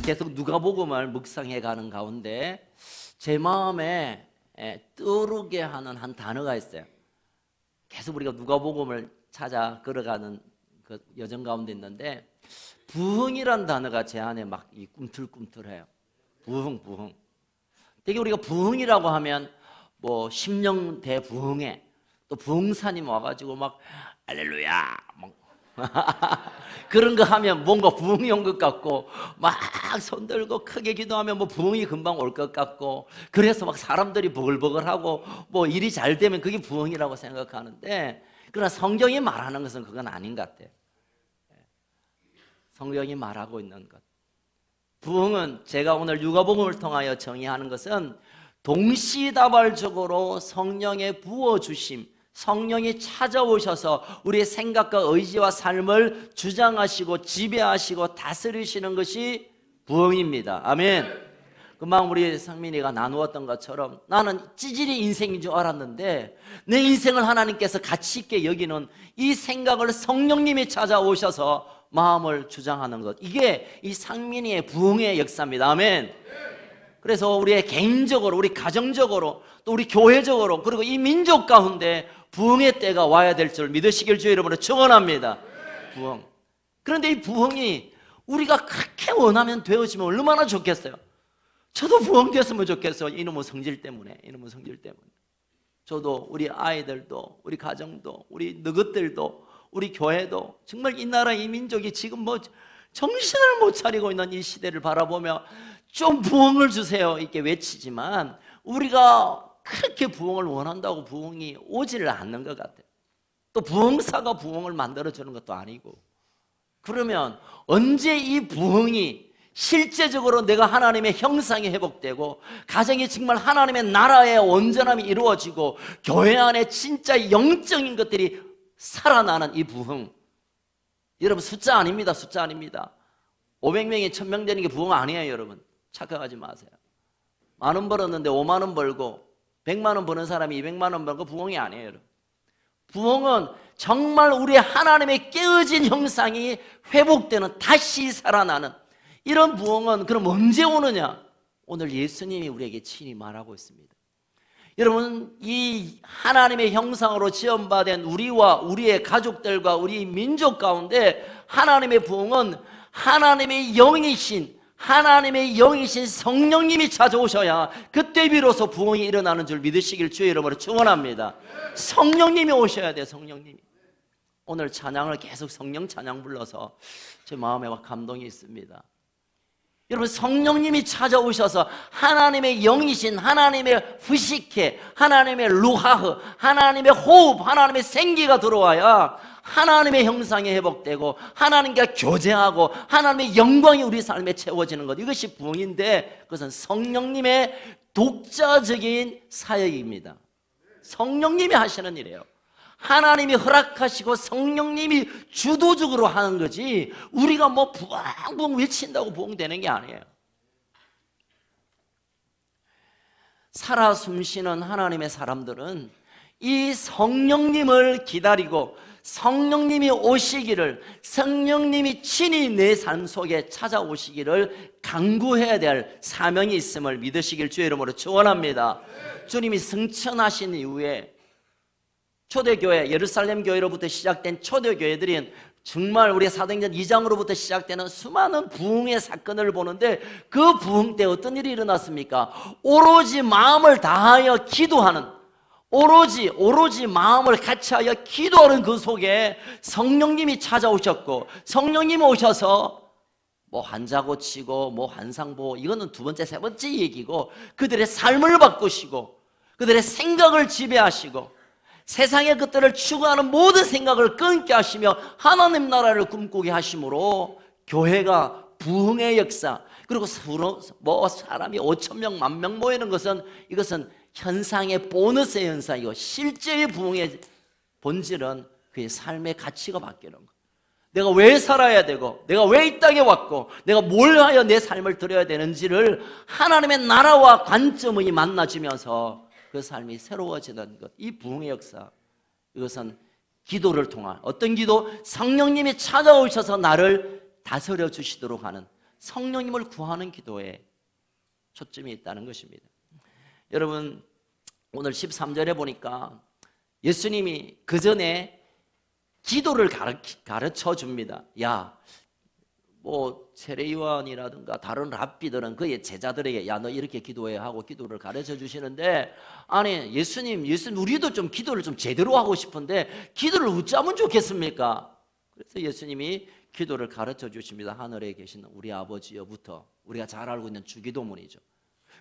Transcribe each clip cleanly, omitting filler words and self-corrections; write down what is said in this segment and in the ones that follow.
계속 누가복음을 묵상해 가는 가운데 제 마음에 떠오르게 하는 한 단어가 있어요. 계속 우리가 누가복음을 찾아 걸어가는 그 여정 가운데 있는데 부흥이란 단어가 제 안에 막 꿈틀꿈틀해요. 부흥. 되게 우리가 부흥이라고 하면 뭐 심령 대부흥회, 또 부흥사님 와가지고 막 할렐루야 그런 거 하면 뭔가 부흥이 온 것 같고 막 손들고 크게 기도하면 뭐 부흥이 금방 올 것 같고 그래서 막 사람들이 버글버글하고 뭐 일이 잘 되면 그게 부흥이라고 생각하는데 그러나 성경이 말하는 것은 그건 아닌 것 같아요. 성경이 말하고 있는 것, 부흥은 제가 오늘 누가복음을 통하여 정의하는 것은 동시다발적으로 성령의 부어주심, 성령이 찾아오셔서 우리의 생각과 의지와 삶을 주장하시고 지배하시고 다스리시는 것이 부흥입니다. 아멘. 금방 우리 상민이가 나누었던 것처럼 나는 찌질이 인생인 줄 알았는데 내 인생을 하나님께서 가치 있게 여기는 이 생각을 성령님이 찾아오셔서 마음을 주장하는 것, 이게 이 상민이의 부흥의 역사입니다. 아멘. 그래서 우리의 개인적으로, 우리 가정적으로, 또 우리 교회적으로, 그리고 이 민족 가운데 부흥의 때가 와야 될 줄 믿으시길 주의 이름으로 축원합니다. 부흥. 그런데 이 부흥이 우리가 그렇게 원하면 되어지면 얼마나 좋겠어요. 저도 부흥됐으면 좋겠어요. 이놈의 성질 때문에, 이놈의 성질 때문에. 저도, 우리 아이들도, 우리 가정도, 우리 너희들도, 우리 교회도, 정말 이 나라, 이 민족이 지금 뭐 정신을 못 차리고 있는 이 시대를 바라보며 좀 부흥을 주세요 이렇게 외치지만 우리가 그렇게 부흥을 원한다고 부흥이 오지를 않는 것 같아요. 또 부흥사가 부흥을 만들어주는 것도 아니고, 그러면 언제 이 부흥이 실제적으로 내가 하나님의 형상이 회복되고 가정이 정말 하나님의 나라의 온전함이 이루어지고 교회 안에 진짜 영적인 것들이 살아나는 이 부흥, 여러분 숫자 아닙니다. 숫자 아닙니다. 500명이 1000명 되는 게 부흥 아니에요. 여러분 착각하지 마세요. 10,000원 벌었는데 50,000원 벌고 100만 원 버는 사람이 200만 원 벌고 부흥이 아니에요. 여러분. 부흥은 정말 우리 하나님의 깨어진 형상이 회복되는, 다시 살아나는 이런 부흥은 그럼 언제 오느냐? 오늘 예수님이 우리에게 친히 말하고 있습니다. 여러분, 이 하나님의 형상으로 지음받은 우리와 우리의 가족들과 우리 민족 가운데 하나님의 부흥은 하나님의 영이신 성령님이 찾아오셔야 그때 비로소 부흥이 일어나는 줄 믿으시길 주의 이름으로 축원합니다. 성령님이 오셔야 돼요. 성령님이. 오늘 찬양을 계속 성령 찬양 불러서 제 마음에 막 감동이 있습니다. 여러분, 성령님이 찾아오셔서 하나님의 영이신, 하나님의 후시케, 하나님의 루하흐, 하나님의 호흡, 하나님의 생기가 들어와야 하나님의 형상이 회복되고 하나님과 교제하고 하나님의 영광이 우리 삶에 채워지는 것, 이것이 부흥인데 그것은 성령님의 독자적인 사역입니다. 성령님이 하시는 일이에요. 하나님이 허락하시고 성령님이 주도적으로 하는 거지 우리가 뭐 부흥 외친다고 부흥되는 게 아니에요. 살아 숨쉬는 하나님의 사람들은 이 성령님을 기다리고 성령님이 오시기를, 성령님이 친히 내 삶 속에 찾아오시기를 간구해야 될 사명이 있음을 믿으시길 주의 이름으로 축원합니다. 주님이 승천하신 이후에 초대교회, 예루살렘 교회로부터 시작된 초대교회들은 정말 우리 사도행전 2장으로부터 시작되는 수많은 부흥의 사건을 보는데 그 부흥 때 어떤 일이 일어났습니까? 오로지 마음을 다하여 기도하는, 오로지 마음을 같이하여 기도하는 그 속에 성령님이 찾아오셨고, 성령님이 오셔서 뭐 환자 고치고 뭐 환상 보고, 이거는 두 번째 세 번째 얘기고, 그들의 삶을 바꾸시고 그들의 생각을 지배하시고 세상의 것들을 추구하는 모든 생각을 끊게 하시며 하나님 나라를 꿈꾸게 하심으로 교회가 부흥의 역사, 그리고 뭐 사람이 5,000명, 10,000명 모이는 것은 이것은 현상의 보너스의 현상이고, 실제의 부흥의 본질은 그의 삶의 가치가 바뀌는 것. 내가 왜 살아야 되고, 내가 왜 이 땅에 왔고, 내가 뭘 하여 내 삶을 드려야 되는지를 하나님의 나라와 관점이 만나지면서 그 삶이 새로워지는 것, 이 부흥의 역사, 이것은 기도를 통한, 어떤 기도? 성령님이 찾아오셔서 나를 다스려 주시도록 하는, 성령님을 구하는 기도에 초점이 있다는 것입니다. 여러분, 오늘 13절에 보니까 예수님이 그 전에 기도를 가르쳐 줍니다. 야, 뭐 세례요한이라든가 다른 랍비들은 그의 제자들에게 야, 너 이렇게 기도해야 하고 기도를 가르쳐 주시는데, 아니 예수님 우리도 좀 기도를 좀 제대로 하고 싶은데 기도를 어쩌면 좋겠습니까? 그래서 예수님이 기도를 가르쳐 주십니다. 하늘에 계신 우리 아버지여부터 우리가 잘 알고 있는 주기도문이죠.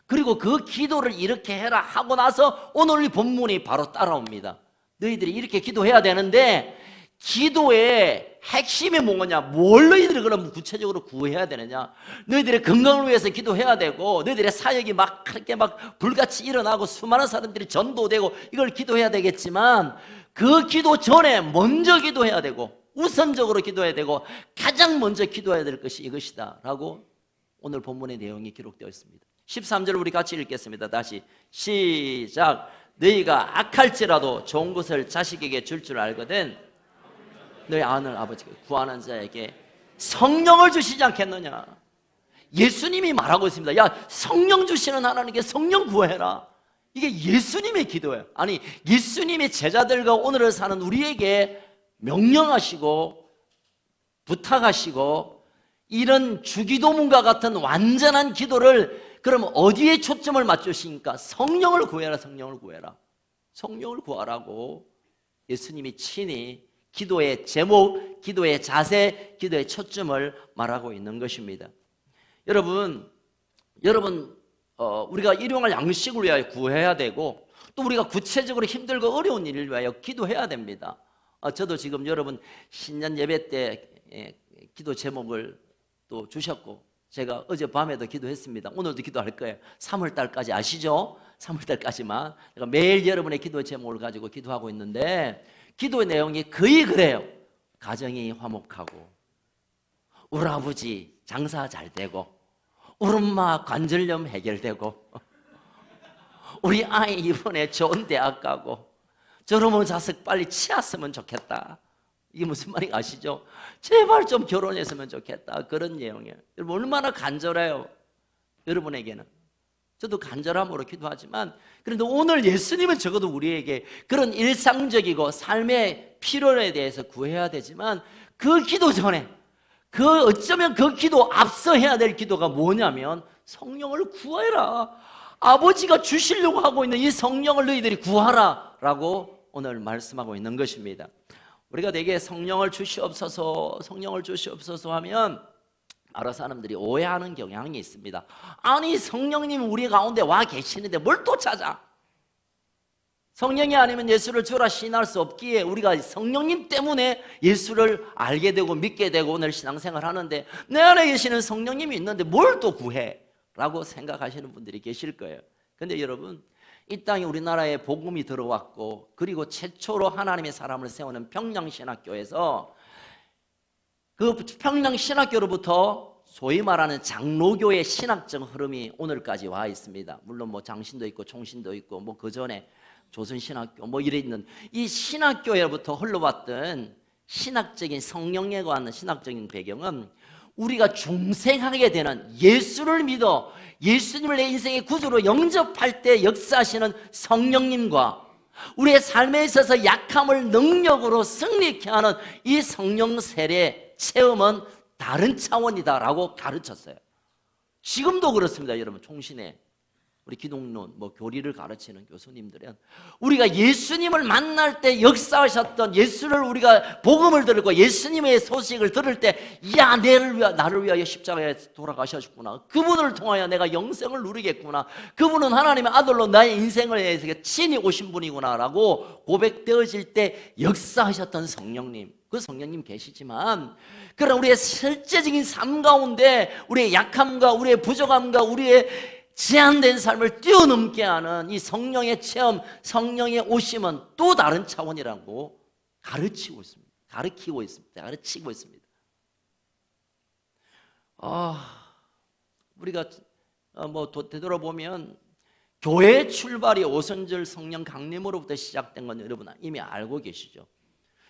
그리고 그 기도를 이렇게 해라 하고 나서 오늘 이 본문이 바로 따라옵니다. 너희들이 이렇게 기도해야 되는데, 기도의 핵심이 뭐냐? 뭘 너희들이 그럼 구체적으로 구해야 되느냐? 너희들의 건강을 위해서 기도해야 되고, 너희들의 사역이 막 그렇게 막 불같이 일어나고 수많은 사람들이 전도되고 이걸 기도해야 되겠지만, 그 기도 전에 먼저 기도해야 되고 우선적으로 기도해야 되고 가장 먼저 기도해야 될 것이 이것이다 라고 오늘 본문의 내용이 기록되어 있습니다. 13절 우리 같이 읽겠습니다. 다시 시작. 너희가 악할지라도 좋은 것을 자식에게 줄 줄 알거든 너희 아는 아버지가 구하는 자에게 성령을 주시지 않겠느냐. 예수님이 말하고 있습니다. 야, 성령 주시는 하나님께 성령 구해라. 이게 예수님의 기도예요. 아니, 예수님의 제자들과 오늘을 사는 우리에게 명령하시고 부탁하시고 이런 주기도문과 같은 완전한 기도를 그럼 어디에 초점을 맞추십니까? 성령을 구해라, 성령을 구해라. 성령을 구하라고 예수님이 친히 기도의 제목, 기도의 자세, 기도의 초점을 말하고 있는 것입니다. 여러분, 우리가 일용할 양식을 위하여 구해야 되고 또 우리가 구체적으로 힘들고 어려운 일을 위하여 기도해야 됩니다. 저도 지금 여러분 신년 예배 때 기도 제목을 또 주셨고 제가 어젯밤에도 기도했습니다. 오늘도 기도할 거예요. 3월달까지 아시죠? 3월달까지만 제가 매일 여러분의 기도 제목을 가지고 기도하고 있는데 기도의 내용이 거의 그래요. 가정이 화목하고 우리 아버지 장사 잘 되고 우리 엄마 관절염 해결되고 우리 아이 이번에 좋은 대학 가고 저놈의 자식 빨리 치았으면 좋겠다. 이게 무슨 말인지 아시죠? 제발 좀 결혼했으면 좋겠다. 그런 내용이에요. 여러분 얼마나 간절해요. 여러분에게는. 저도 간절함으로 기도하지만 그런데 오늘 예수님은 적어도 우리에게 그런 일상적이고 삶의 필요에 대해서 구해야 되지만 그 기도 전에 어쩌면 그 기도 앞서 해야 될 기도가 뭐냐면 성령을 구해라. 아버지가 주시려고 하고 있는 이 성령을 너희들이 구하라 라고 오늘 말씀하고 있는 것입니다. 우리가 되게 성령을 주시옵소서 하면 여러 사람들이 오해하는 경향이 있습니다. 아니 성령님 우리 가운데 와 계시는데 뭘 또 찾아? 성령이 아니면 예수를 주라 시인할 수 없기에 우리가 성령님 때문에 예수를 알게 되고 믿게 되고 오늘 신앙생활 하는데 내 안에 계시는 성령님이 있는데 뭘 또 구해? 라고 생각하시는 분들이 계실 거예요. 근데 여러분 이 땅에 우리나라에 복음이 들어왔고 그리고 최초로 하나님의 사람을 세우는 평양신학교에서 그 평양신학교로부터 소위 말하는 장로교의 신학적 흐름이 오늘까지 와 있습니다. 물론 뭐 장신도 있고 총신도 있고 뭐 그 전에 조선신학교 뭐 이래 있는 이 신학교에부터 흘러왔던 신학적인 성령에 관한 신학적인 배경은 우리가 중생하게 되는 예수를 믿어 예수님을 내 인생의 구주로 영접할 때 역사하시는 성령님과 우리의 삶에 있어서 약함을 능력으로 승리케 하는 이 성령 세례 체험은 다른 차원이다라고 가르쳤어요. 지금도 그렇습니다. 여러분 총신에 우리 기독론 교리를 가르치는 교수님들은 우리가 예수님을 만날 때 역사하셨던 예수를 우리가 복음을 들고 예수님의 소식을 들을 때 야 나를 위하여 십자가에 돌아가셨구나. 그분을 통하여 내가 영생을 누리겠구나. 그분은 하나님의 아들로 나의 인생을 위해서 친히 오신 분이구나 라고 고백되어질 때 역사하셨던 성령님, 그 성령님 계시지만 그런 우리의 실제적인 삶 가운데 우리의 약함과 우리의 부족함과 우리의 제한된 삶을 뛰어넘게 하는 이 성령의 체험, 성령의 오심은 또 다른 차원이라고 가르치고 있습니다. 우리가 되돌아보면 교회 출발이 오순절 성령 강림으로부터 시작된 건 여러분 이미 알고 계시죠.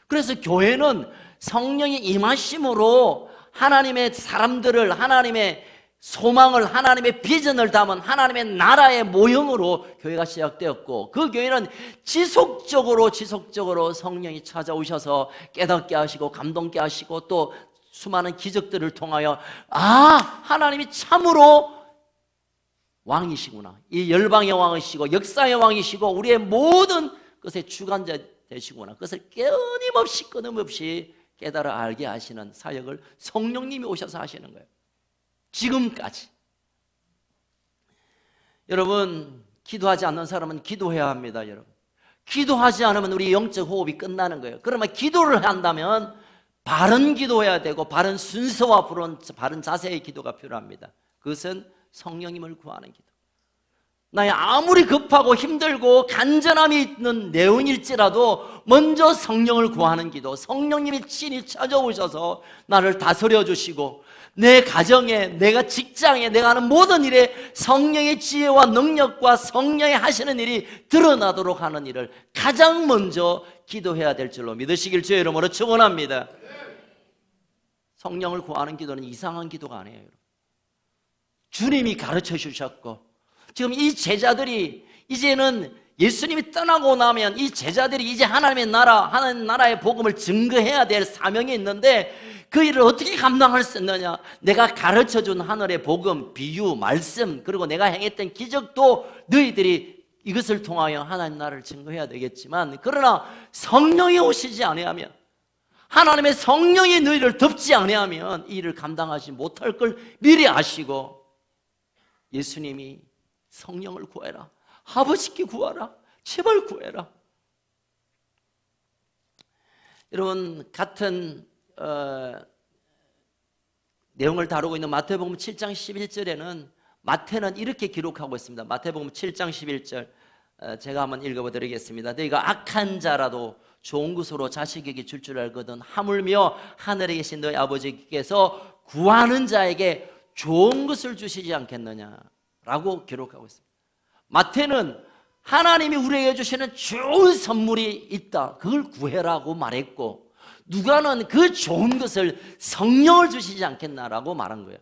그래서 교회는 성령이 임하심으로 하나님의 사람들을, 하나님의 소망을, 하나님의 비전을 담은 하나님의 나라의 모형으로 교회가 시작되었고, 그 교회는 지속적으로 성령이 찾아오셔서 깨닫게 하시고 감동케 하시고 또 수많은 기적들을 통하여 하나님이 참으로 왕이시구나, 이 열방의 왕이시고 역사의 왕이시고 우리의 모든 것의 주관자 되시구나, 그것을 끊임없이 깨달아 알게 하시는 사역을 성령님이 오셔서 하시는 거예요. 지금까지. 여러분, 기도하지 않는 사람은 기도해야 합니다. 여러분, 기도하지 않으면 우리 영적 호흡이 끝나는 거예요. 그러면 기도를 한다면 바른 기도해야 되고 바른 순서와 바른 자세의 기도가 필요합니다. 그것은 성령님을 구하는 기도. 나의 아무리 급하고 힘들고 간절함이 있는 내용일지라도 먼저 성령을 구하는 기도. 성령님이 친히 찾아오셔서 나를 다스려 주시고 내 가정에, 내가 직장에, 내가 하는 모든 일에 성령의 지혜와 능력과 성령이 하시는 일이 드러나도록 하는 일을 가장 먼저 기도해야 될 줄로 믿으시길 주의 이름으로 축원합니다. 성령을 구하는 기도는 이상한 기도가 아니에요. 주님이 가르쳐 주셨고, 지금 이 제자들이 이제는 예수님이 떠나고 나면 이 제자들이 이제 하나님 나라의 복음을 증거해야 될 사명이 있는데 그 일을 어떻게 감당할 수 있느냐? 내가 가르쳐준 하늘의 복음, 비유, 말씀, 그리고 내가 행했던 기적도 너희들이 이것을 통하여 하나님 나라를 증거해야 되겠지만, 그러나 성령이 오시지 아니하면, 하나님의 성령이 너희를 덮지 아니하면 이 일을 감당하지 못할 걸 미리 아시고 예수님이 성령을 구해라, 아버지께 구하라, 제발 구해라. 여러분, 같은 내용을 다루고 있는 마태복음 7장 11절에는 마태는 이렇게 기록하고 있습니다. 마태복음 7장 11절 제가 한번 읽어보드리겠습니다. 너희가 악한 자라도 좋은 것으로 자식에게 줄 줄 알거든 하물며 하늘에 계신 너희 아버지께서 구하는 자에게 좋은 것을 주시지 않겠느냐 라고 기록하고 있습니다. 마태는 하나님이 우리에게 주시는 좋은 선물이 있다, 그걸 구해라고 말했고, 누가는 그 좋은 것을 성령을 주시지 않겠나라고 말한 거예요.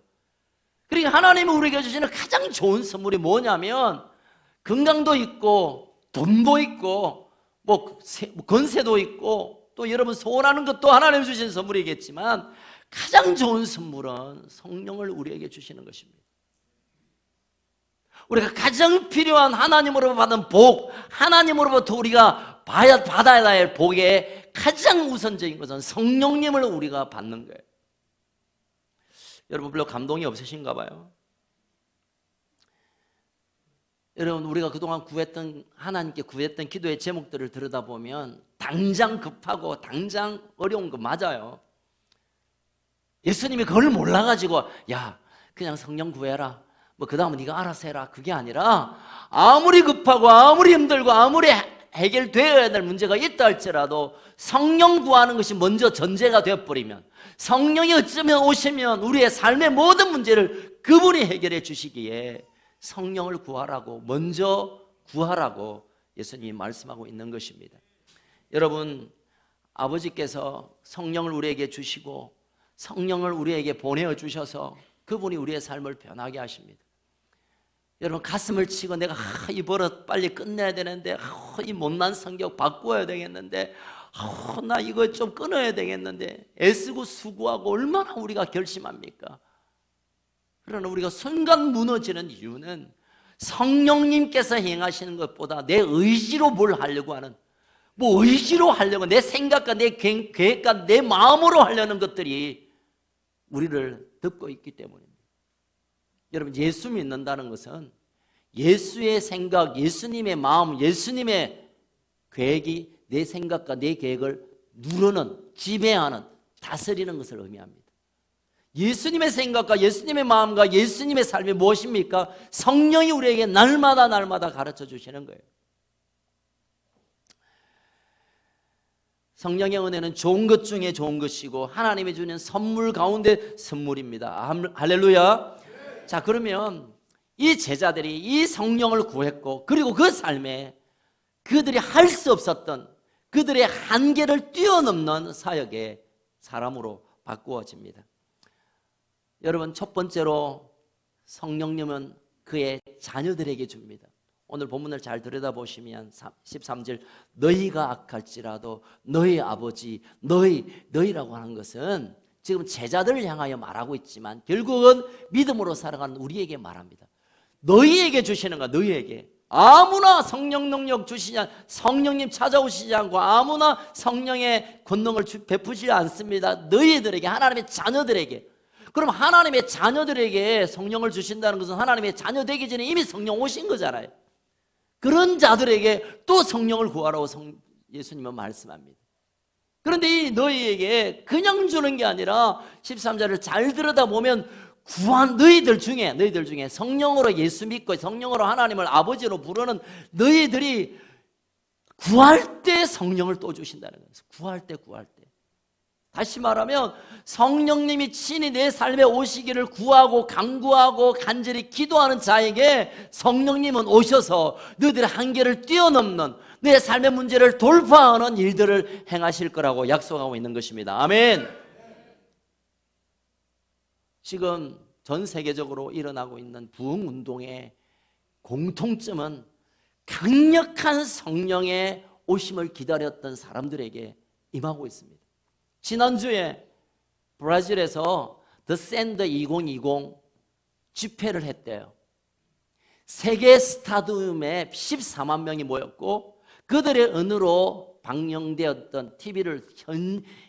그러니까 하나님이 우리에게 주시는 가장 좋은 선물이 뭐냐면 건강도 있고 돈도 있고 건세도 있고 또 여러분 소원하는 것도 하나님 주신 선물이겠지만 가장 좋은 선물은 성령을 우리에게 주시는 것입니다. 우리가 가장 필요한 하나님으로 받은 복, 하나님으로부터 우리가 받아야 할 복의 가장 우선적인 것은 성령님을 우리가 받는 거예요. 여러분 별로 감동이 없으신가 봐요. 여러분, 우리가 그동안 하나님께 구했던 기도의 제목들을 들여다보면 당장 급하고 당장 어려운 거 맞아요. 예수님이 그걸 몰라가지고 야 그냥 성령 구해라, 그 다음은 네가 알아서 해라, 그게 아니라 아무리 급하고 아무리 힘들고 아무리 해결되어야 될 문제가 있다 할지라도 성령 구하는 것이 먼저 전제가 되어버리면, 성령이 어쩌면 오시면 우리의 삶의 모든 문제를 그분이 해결해 주시기에 성령을 구하라고, 먼저 구하라고 예수님이 말씀하고 있는 것입니다. 여러분, 아버지께서 성령을 우리에게 주시고 성령을 우리에게 보내어 주셔서 그분이 우리의 삶을 변하게 하십니다. 여러분, 가슴을 치고 내가 이 버릇 빨리 끝내야 되는데, 이 못난 성격 바꿔야 되겠는데, 나 이거 좀 끊어야 되겠는데 애쓰고 수고하고 얼마나 우리가 결심합니까? 그러나 우리가 순간 무너지는 이유는 성령님께서 행하시는 것보다 내 의지로 뭘 하려고 하는, 의지로 하려고 내 생각과 내 계획과 내 마음으로 하려는 것들이 우리를 덮고 있기 때문입니다. 여러분, 예수 믿는다는 것은 예수의 생각, 예수님의 마음, 예수님의 계획이 내 생각과 내 계획을 누르는, 지배하는, 다스리는 것을 의미합니다. 예수님의 생각과 예수님의 마음과 예수님의 삶이 무엇입니까? 성령이 우리에게 날마다 가르쳐 주시는 거예요. 성령의 은혜는 좋은 것 중에 좋은 것이고 하나님이 주는 선물 가운데 선물입니다. 할렐루야. 자, 그러면 이 제자들이 이 성령을 구했고, 그리고 그 삶에 그들이 할 수 없었던 그들의 한계를 뛰어넘는 사역의 사람으로 바꾸어집니다. 여러분, 첫 번째로 성령님은 그의 자녀들에게 줍니다. 오늘 본문을 잘 들여다보시면 13절, 너희가 악할지라도 너희 아버지, 너희라고 하는 것은 지금 제자들을 향하여 말하고 있지만 결국은 믿음으로 살아가는 우리에게 말합니다. 너희에게 주시는 거야. 너희에게. 아무나 성령 능력 주시지 않고, 성령님 찾아오시지 않고 아무나 성령의 권능을 베푸지 않습니다. 너희들에게, 하나님의 자녀들에게. 그럼 하나님의 자녀들에게 성령을 주신다는 것은 하나님의 자녀 되기 전에 이미 성령 오신 거잖아요. 그런 자들에게 또 성령을 구하라고 예수님은 말씀합니다. 그런데 이 너희에게 그냥 주는 게 아니라 13절을 잘 들여다보면 구한 너희들 중에 성령으로 예수 믿고 성령으로 하나님을 아버지로 부르는 너희들이 구할 때 성령을 또 주신다는 거예요. 구할 때. 다시 말하면 성령님이 친히 내 삶에 오시기를 구하고 간구하고 간절히 기도하는 자에게 성령님은 오셔서 너희들의 한계를 뛰어넘는 내 삶의 문제를 돌파하는 일들을 행하실 거라고 약속하고 있는 것입니다. 아멘. 지금 전 세계적으로 일어나고 있는 부흥운동의 공통점은 강력한 성령의 오심을 기다렸던 사람들에게 임하고 있습니다. 지난주에 브라질에서 The Sand 2020 집회를 했대요. 세계 스타디움에 14만 명이 모였고 그들의 은으로 방영되었던 TV를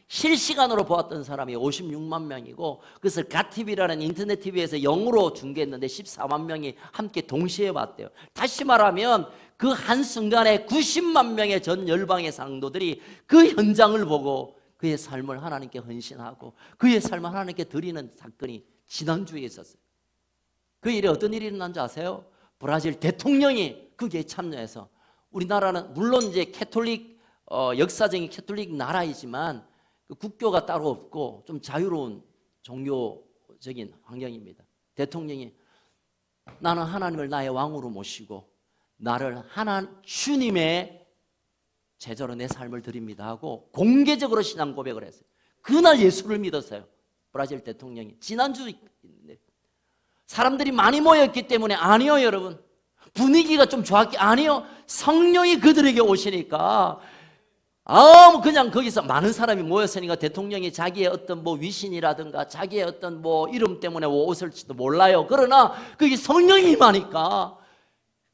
실시간으로 보았던 사람이 56만 명이고 그것을 갓TV라는 인터넷 TV에서 영어로 중계했는데 14만 명이 함께 동시에 봤대요. 다시 말하면 그 한순간에 90만 명의 전 열방의 상도들이 그 현장을 보고 그의 삶을 하나님께 헌신하고 그의 삶을 하나님께 드리는 사건이 지난주에 있었어요. 그 일에 어떤 일이 일어난 줄 아세요? 브라질 대통령이 거기에 참여해서, 우리나라는 물론 이제 캐톨릭 역사적인 캐톨릭 나라이지만 그 국교가 따로 없고 좀 자유로운 종교적인 환경입니다. 대통령이 나는 하나님을 나의 왕으로 모시고 나를 주님의 제자로 내 삶을 드립니다 하고 공개적으로 신앙 고백을 했어요. 그날 예수를 믿었어요. 브라질 대통령이. 지난주 사람들이 많이 모였기 때문에 아니요 여러분. 분위기가 좀 좋았기 아니요. 성령이 그들에게 오시니까 그냥 거기서 많은 사람이 모였으니까 대통령이 자기의 어떤 뭐 위신이라든가 자기의 어떤 뭐 이름 때문에 옷을지도 몰라요. 그러나 거기 성령이 임하니까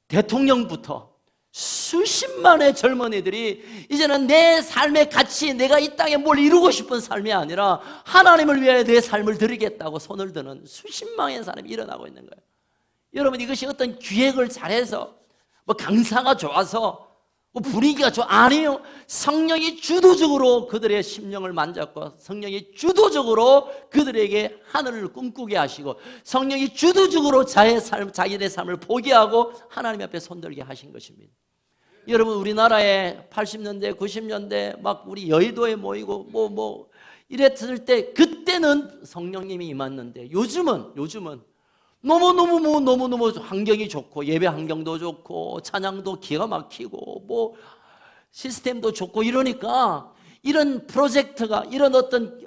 대통령부터 수십만의 젊은이들이 이제는 내 삶의 가치, 내가 이 땅에 뭘 이루고 싶은 삶이 아니라 하나님을 위하여 내 삶을 드리겠다고 손을 드는 수십만의 사람이 일어나고 있는 거예요. 여러분, 이것이 어떤 기획을 잘해서 뭐 강사가 좋아서 뭐 분위기가 아니요. 성령이 주도적으로 그들의 심령을 만졌고 성령이 주도적으로 그들에게 하늘을 꿈꾸게 하시고 성령이 주도적으로 자기의 삶을 포기하고 하나님 앞에 손들게 하신 것입니다. 여러분, 우리나라에 80년대 90년대 막 우리 여의도에 모이고 뭐 이랬을 때 그때는 성령님이 임했는데 요즘은 너무 환경이 좋고 예배 환경도 좋고 찬양도 기가 막히고 뭐 시스템도 좋고 이러니까 이런 프로젝트가 이런 어떤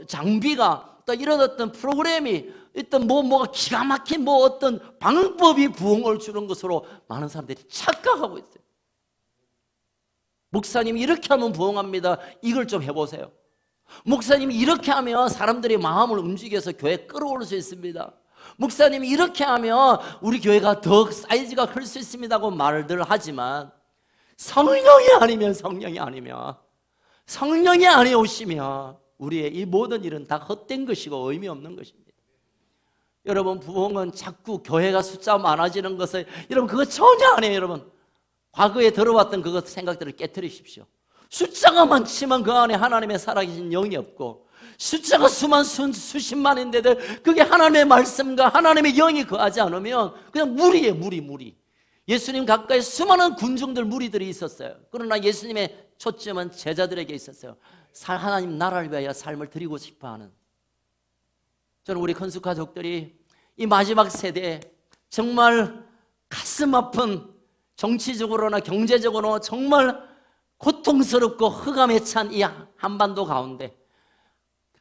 장비가 또 이런 어떤 프로그램이 어떤 뭐가 기가 막힌 뭐 어떤 방법이 부흥을 주는 것으로 많은 사람들이 착각하고 있어요. 목사님이 이렇게 하면 부흥합니다. 이걸 좀 해보세요. 목사님이 이렇게 하면 사람들의 마음을 움직여서 교회에 끌어올 수 있습니다. 목사님이 이렇게 하면 우리 교회가 더 사이즈가 클 수 있습니다고 말들 하지만 성령이 아니오시면 우리의 이 모든 일은 다 헛된 것이고 의미 없는 것입니다. 여러분, 부흥은 자꾸 교회가 숫자 많아지는 것을 여러분 그거 전혀 아니에요. 여러분, 과거에 들어왔던 그것 생각들을 깨트리십시오. 숫자가 많지만 그 안에 하나님의 살아계신 영이 없고 숫자가 수십만인데도 그게 하나님의 말씀과 하나님의 영이 거하지 않으면 그냥 무리예요. 무리. 예수님 가까이 수많은 군중들 무리들이 있었어요. 그러나 예수님의 초점은 제자들에게 있었어요. 하나님 나라를 위하여 삶을 드리고 싶어하는. 저는 우리 건수 가족들이 이 마지막 세대에 정말 가슴 아픈 정치적으로나 경제적으로 정말 고통스럽고 흑암에 찬 이 한반도 가운데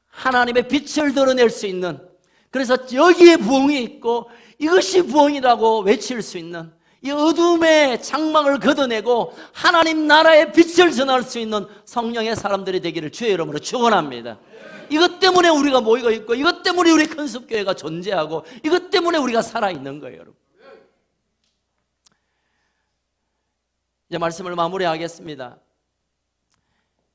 하나님의 빛을 드러낼 수 있는, 그래서 여기에 부흥이 있고 이것이 부흥이라고 외칠 수 있는, 이 어둠의 장막을 걷어내고 하나님 나라의 빛을 전할 수 있는 성령의 사람들이 되기를 주의 이름으로 축원합니다. 이것 때문에 우리가 모이고 있고, 이것 때문에 우리 큰숲교회가 존재하고, 이것 때문에 우리가 살아있는 거예요, 여러분. 이제 말씀을 마무리하겠습니다.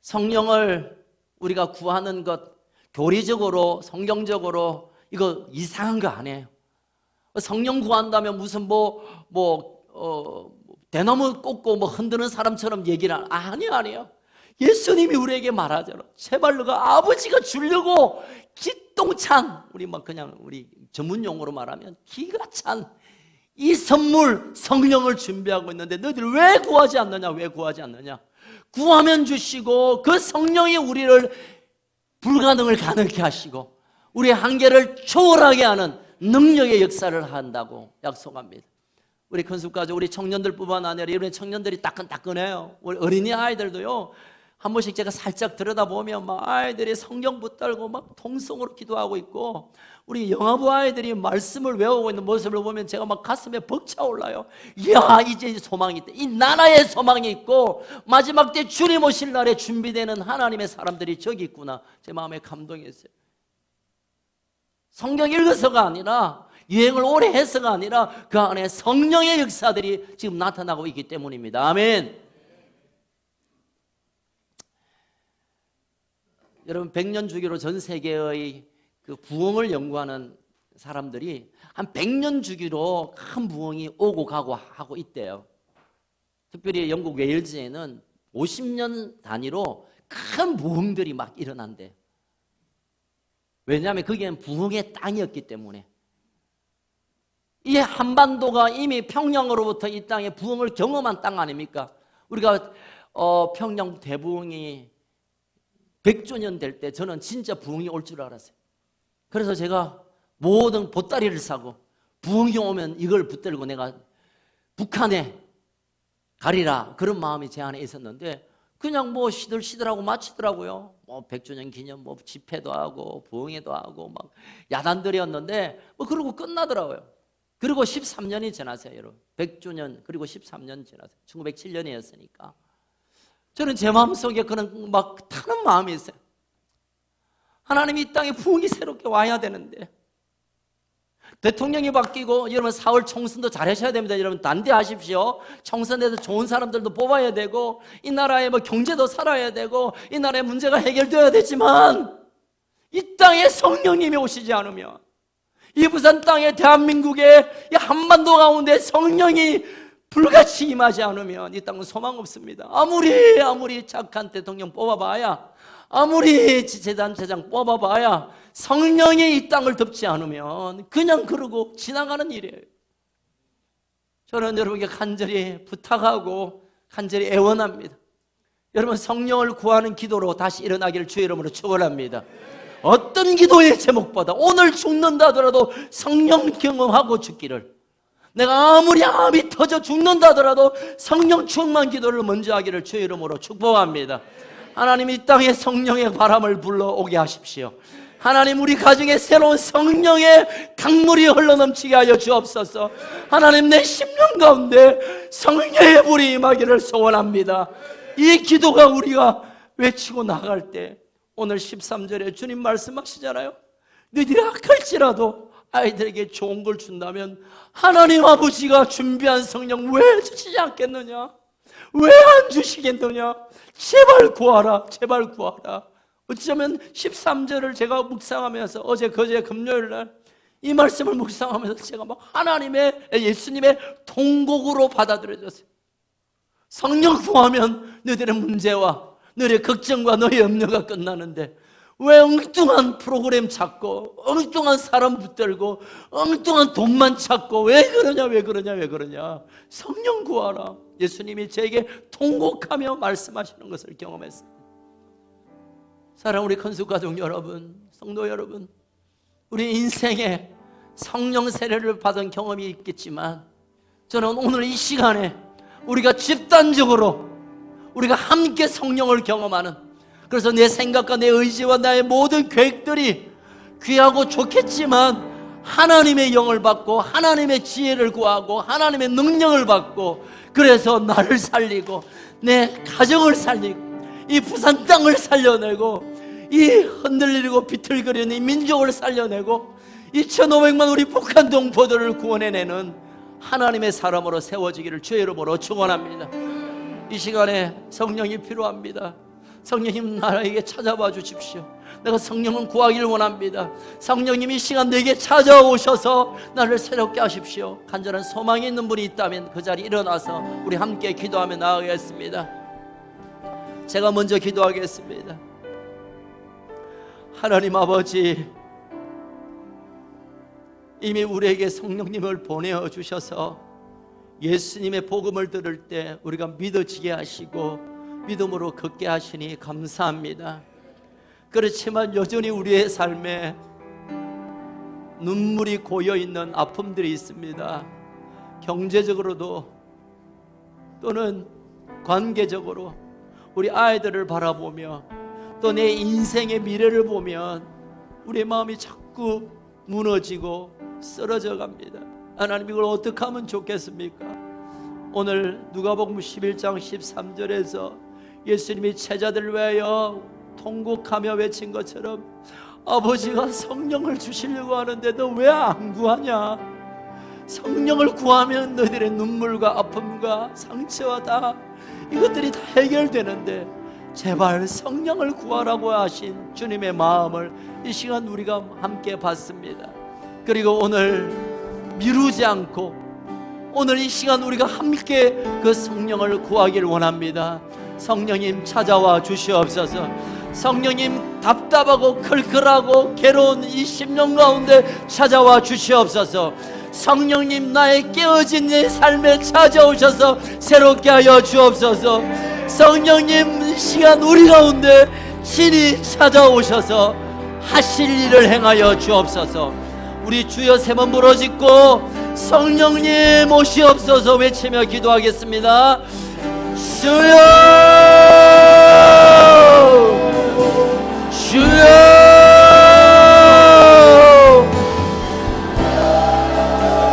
성령을 우리가 구하는 것, 교리적으로 성경적으로 이거 이상한 거 아니에요. 성령 구한다면 무슨 대나무 꽂고 흔드는 사람처럼 얘기를 아니에요. 예수님이 우리에게 말하잖아. 제발 너가 아버지가 주려고 기똥찬, 우리 전문 용어로 말하면 기가 찬 이 선물 성령을 준비하고 있는데 너희들 왜 구하지 않느냐? 왜 구하지 않느냐? 구하면 주시고 그 성령이 우리를 불가능을 가능케 하시고 우리의 한계를 초월하게 하는 능력의 역사를 한다고 약속합니다. 우리 큰숲가족, 우리 청년들뿐만 아니라 이번에 청년들이 따끈따끈해요. 우리 어린이 아이들도요, 한 번씩 제가 살짝 들여다보면 막 아이들이 성경 붙들고 막 통성으로 기도하고 있고, 우리 영아부 아이들이 말씀을 외우고 있는 모습을 보면 제가 막 가슴에 벅차올라요. 이야, 이제 소망이 있다. 이 나라에 소망이 있고 마지막 때 주님 오실 날에 준비되는 하나님의 사람들이 저기 있구나. 제 마음에 감동이 있어요. 성경 읽어서가 아니라, 유행을 오래 해서가 아니라 그 안에 성령의 역사들이 지금 나타나고 있기 때문입니다. 아멘. 여러분, 100년 주기로 전 세계의 그 부흥을 연구하는 사람들이 한 100년 주기로 큰 부흥이 오고 가고 하고 있대요. 특별히 영국 웨일즈에는 50년 단위로 큰 부흥들이 막 일어난대요. 왜냐하면 거기엔 부흥의 땅이었기 때문에. 이 한반도가 이미 평양으로부터 이 땅에 부흥을 경험한 땅 아닙니까? 우리가 평양 대부흥이 100주년 될 때 저는 진짜 부흥이 올 줄 알았어요. 그래서 제가 모든 보따리를 사고 부흥이 오면 이걸 붙들고 내가 북한에 가리라, 그런 마음이 제 안에 있었는데 그냥 시들시들하고 마치더라고요. 100주년 기념 집회도 하고 부흥회도 하고 막 야단들이었는데 그러고 끝나더라고요. 그리고 13년이 지났어요, 여러분. 100주년 그리고 13년 지났어요. 1907년이었으니까. 저는 제 마음속에 그런 막 타는 마음이 있어요. 하나님이 이 땅에 부흥이 새롭게 와야 되는데, 대통령이 바뀌고 여러분 4월 총선도 잘하셔야 됩니다. 여러분 단대하십시오. 총선에서 좋은 사람들도 뽑아야 되고 이 나라의 경제도 살아야 되고 이 나라의 문제가 해결되어야 되지만 이 땅에 성령님이 오시지 않으면, 이 부산 땅에 대한민국의 이 한반도 가운데 성령이 불같이 임하지 않으면 이 땅은 소망 없습니다. 아무리 착한 대통령 뽑아봐야, 아무리 지체단체장 뽑아봐야 성령이 이 땅을 덮지 않으면 그냥 그러고 지나가는 일이에요. 저는 여러분에게 간절히 부탁하고 간절히 애원합니다. 여러분, 성령을 구하는 기도로 다시 일어나기를 주의 이름으로 축원합니다. 어떤 기도의 제목보다 오늘 죽는다 하더라도 성령 경험하고 죽기를, 내가 아무리 암이 터져 죽는다 하더라도 성령 충만 기도를 먼저 하기를 주의 이름으로 축복합니다. 하나님, 이 땅에 성령의 바람을 불러오게 하십시오. 하나님, 우리 가정에 새로운 성령의 강물이 흘러넘치게 하여 주옵소서. 하나님, 내 심령 가운데 성령의 불이 임하기를 소원합니다. 이 기도가 우리가 외치고 나갈 때, 오늘 13절에 주님 말씀하시잖아요. 너희들이 악할지라도 아이들에게 좋은 걸 준다면 하나님 아버지가 준비한 성령 왜 주시지 않겠느냐? 왜 안 주시겠느냐? 제발 구하라, 제발 구하라. 어쩌면 13절을 제가 묵상하면서 어제 그제 금요일 날 이 말씀을 묵상하면서 제가 막 예수님의 통곡으로 받아들여졌어요. 성령 구하면 너희들의 문제와 너희의 걱정과 너희의 염려가 끝나는데 왜 엉뚱한 프로그램 찾고 엉뚱한 사람 붙들고 엉뚱한 돈만 찾고 왜 그러냐. 성령 구하라. 예수님이 제게 통곡하며 말씀하시는 것을 경험했습니다. 사랑하는 우리 큰숲가족 여러분, 성도 여러분, 우리 인생에 성령 세례를 받은 경험이 있겠지만 저는 오늘 이 시간에 우리가 집단적으로 우리가 함께 성령을 경험하는, 그래서 내 생각과 내 의지와 나의 모든 계획들이 귀하고 좋겠지만 하나님의 영을 받고 하나님의 지혜를 구하고 하나님의 능력을 받고, 그래서 나를 살리고 내 가정을 살리고 이 부산 땅을 살려내고 이 흔들리고 비틀거리는 이 민족을 살려내고 2,500만 우리 북한 동포들을 구원해내는 하나님의 사람으로 세워지기를 주의 이름으로 축원합니다. 이 시간에 성령이 필요합니다. 성령님 나에게 찾아와 주십시오. 내가 성령을 구하기를 원합니다. 성령님이 이 시간 내게 찾아오셔서 나를 새롭게 하십시오. 간절한 소망이 있는 분이 있다면 그 자리에 일어나서 우리 함께 기도하며 나아가겠습니다. 제가 먼저 기도하겠습니다. 하나님 아버지, 이미 우리에게 성령님을 보내어 주셔서 예수님의 복음을 들을 때 우리가 믿어지게 하시고 믿음으로 걷게 하시니 감사합니다. 그렇지만 여전히 우리의 삶에 눈물이 고여있는 아픔들이 있습니다. 경제적으로도 또는 관계적으로 우리 아이들을 바라보며 또 내 인생의 미래를 보면 우리의 마음이 자꾸 무너지고 쓰러져 갑니다. 하나님, 이걸 어떻게 하면 좋겠습니까? 오늘 누가복음 11장 13절에서 예수님이 제자들을 위하여 통곡하며 외친 것처럼 아버지가 성령을 주시려고 하는데 너 왜 안 구하냐? 성령을 구하면 너희들의 눈물과 아픔과 상처와 다 이것들이 다 해결되는데 제발 성령을 구하라고 하신 주님의 마음을 이 시간 우리가 함께 봤습니다. 그리고 오늘 미루지 않고 오늘 이 시간 우리가 함께 그 성령을 구하기를 원합니다. 성령님 찾아와 주시옵소서. 성령님 답답하고 클클하고 괴로운 이 10년 가운데 찾아와 주시옵소서. 성령님 나의 깨어진 내 삶에 찾아오셔서 새롭게 하여 주옵소서. 성령님 이 시간 우리 가운데 친히 찾아오셔서 하실 일을 행하여 주옵소서. 우리 주여 세 번 부르짖고 성령님 오시옵소서 외치며 기도하겠습니다. 주여